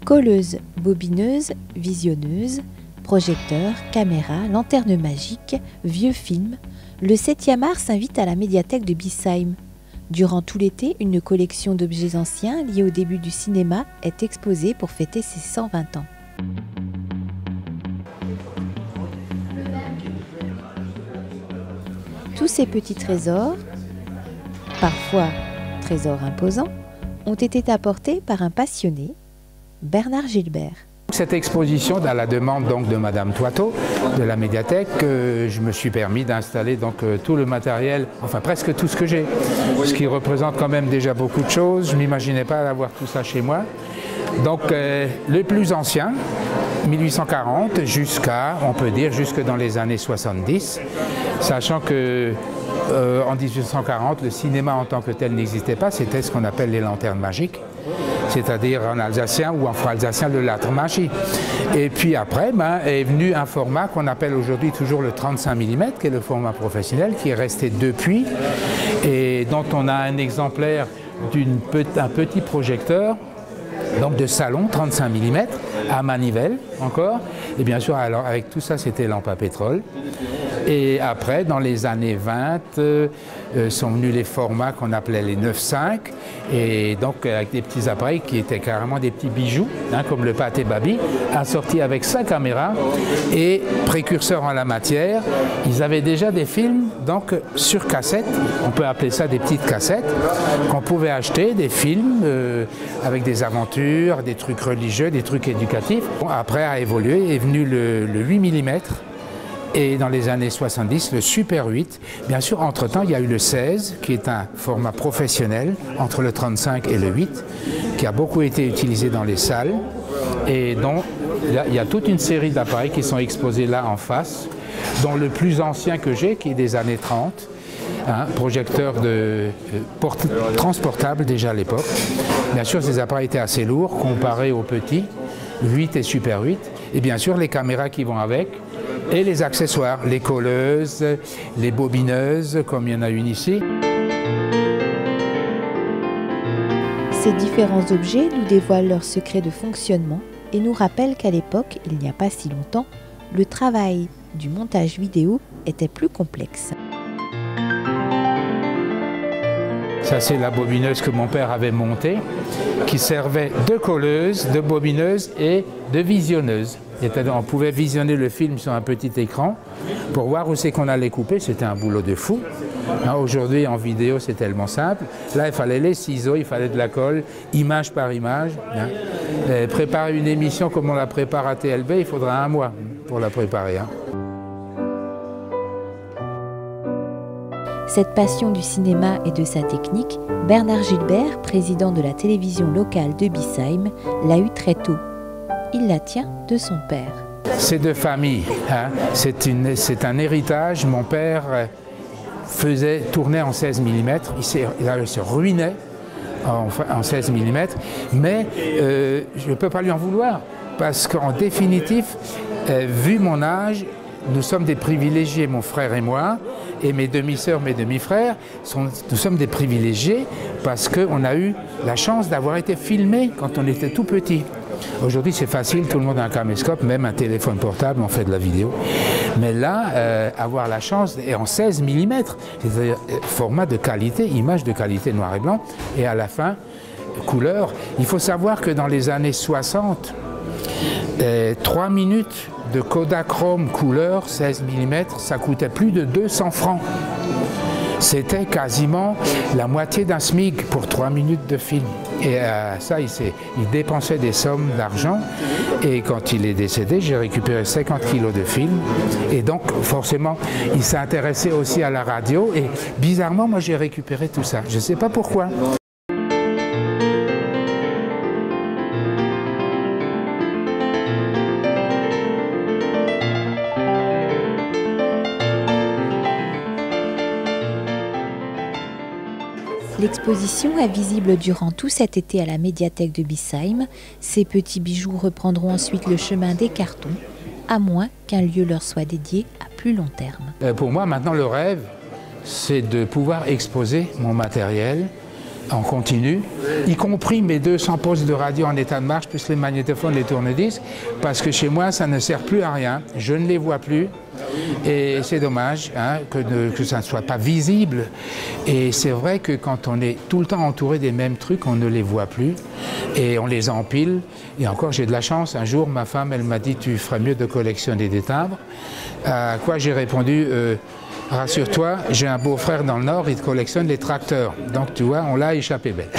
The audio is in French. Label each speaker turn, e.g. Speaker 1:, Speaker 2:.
Speaker 1: Colleuse, bobineuse, visionneuse, projecteur, caméra, lanterne magique, vieux film, le 7e art s'invite à la médiathèque de Biesheim. Durant tout l'été, une collection d'objets anciens liés au début du cinéma est exposée pour fêter ses 120 ans. Tous ces petits trésors, parfois trésors imposants, ont été apportés par un passionné, Bernard Gilbert.
Speaker 2: Cette exposition, à la demande donc de Madame Toiteau de la médiathèque, je me suis permis d'installer tout le matériel, enfin presque tout ce que j'ai, ce qui représente quand même déjà beaucoup de choses. Je ne m'imaginais pas avoir tout ça chez moi. Donc le plus ancien, 1840 jusqu'à, on peut dire, jusque dans les années 70, sachant que en 1840, le cinéma en tant que tel n'existait pas, c'était ce qu'on appelle les lanternes magiques, c'est-à-dire en alsacien ou en franc-alsacien le latre magie. Et puis après, est venu un format qu'on appelle aujourd'hui toujours le 35 mm, qui est le format professionnel, qui est resté depuis, et dont on a un exemplaire d'un petit projecteur, donc de salon 35 mm, à manivelle encore. Et bien sûr, alors avec tout ça, c'était lampe à pétrole. Et après, dans les années 20, sont venus les formats qu'on appelait les 9.5, et donc avec des petits appareils qui étaient carrément des petits bijoux, comme le Pâté Baby, assortis avec sa caméra et précurseurs en la matière. Ils avaient déjà des films donc sur cassette, on peut appeler ça des petites cassettes, qu'on pouvait acheter, des films avec des aventures, des trucs religieux, des trucs éducatifs. Bon, après a évolué, est venu le 8 mm. Et dans les années 70, le Super 8. Bien sûr, entre-temps, il y a eu le 16, qui est un format professionnel, entre le 35 et le 8, qui a beaucoup été utilisé dans les salles. Et dont il y a toute une série d'appareils qui sont exposés là en face, dont le plus ancien que j'ai, qui est des années 30, projecteur transportable déjà à l'époque. Bien sûr, ces appareils étaient assez lourds comparés aux petits, 8 et Super 8. Et bien sûr, les caméras qui vont avec. Et les accessoires, les colleuses, les bobineuses, comme il y en a une ici.
Speaker 1: Ces différents objets nous dévoilent leur secret de fonctionnement et nous rappellent qu'à l'époque, il n'y a pas si longtemps, le travail du montage vidéo était plus complexe.
Speaker 2: Ça, c'est la bobineuse que mon père avait montée, qui servait de colleuse, de bobineuse et de visionneuse. On pouvait visionner le film sur un petit écran pour voir où c'est qu'on allait couper. C'était un boulot de fou. Aujourd'hui, en vidéo, c'est tellement simple. Là, il fallait les ciseaux, il fallait de la colle, image par image. Préparer une émission comme on la prépare à TLB, il faudra un mois pour la préparer.
Speaker 1: Cette passion du cinéma et de sa technique, Bernard Gilbert, président de la télévision locale de Biesheim, l'a eu très tôt. Il la tient de son père.
Speaker 2: C'est de famille, c'est un héritage. Mon père tournait en 16 mm, il se ruinait en 16 mm, mais je ne peux pas lui en vouloir, parce qu'en définitif, vu mon âge, nous sommes des privilégiés, mon frère et moi, et mes demi-sœurs, mes demi-frères, nous sommes des privilégiés parce qu'on a eu la chance d'avoir été filmés quand on était tout petit. Aujourd'hui, c'est facile, tout le monde a un caméscope, même un téléphone portable, on fait de la vidéo. Mais là, avoir la chance, et en 16 mm, c'est-à-dire format de qualité, image de qualité noir et blanc, et à la fin, couleur. Il faut savoir que dans les années 60, 3 minutes de Kodachrome couleur 16 mm, ça coûtait plus de 200 francs. C'était quasiment la moitié d'un SMIC pour 3 minutes de film. Et ça, il dépensait des sommes d'argent. Et quand il est décédé, j'ai récupéré 50 kilos de film. Et donc, forcément, il s'est intéressé aussi à la radio. Et bizarrement, moi, j'ai récupéré tout ça. Je ne sais pas pourquoi.
Speaker 1: L'exposition est visible durant tout cet été à la médiathèque de Biesheim. Ces petits bijoux reprendront ensuite le chemin des cartons, à moins qu'un lieu leur soit dédié à plus long terme.
Speaker 2: Pour moi, maintenant, le rêve, c'est de pouvoir exposer mon matériel en continu, y compris mes 200 postes de radio en état de marche, plus les magnétophones, les tourne-disques, parce que chez moi, ça ne sert plus à rien, je ne les vois plus, et c'est dommage hein, que ça ne soit pas visible. Et c'est vrai que quand on est tout le temps entouré des mêmes trucs, on ne les voit plus, et on les empile. Et encore, j'ai de la chance, un jour, ma femme, elle m'a dit, tu ferais mieux de collectionner des timbres. À quoi j'ai répondu, rassure-toi, j'ai un beau-frère dans le Nord, il collectionne les tracteurs. Donc tu vois, on l'a échappé belle.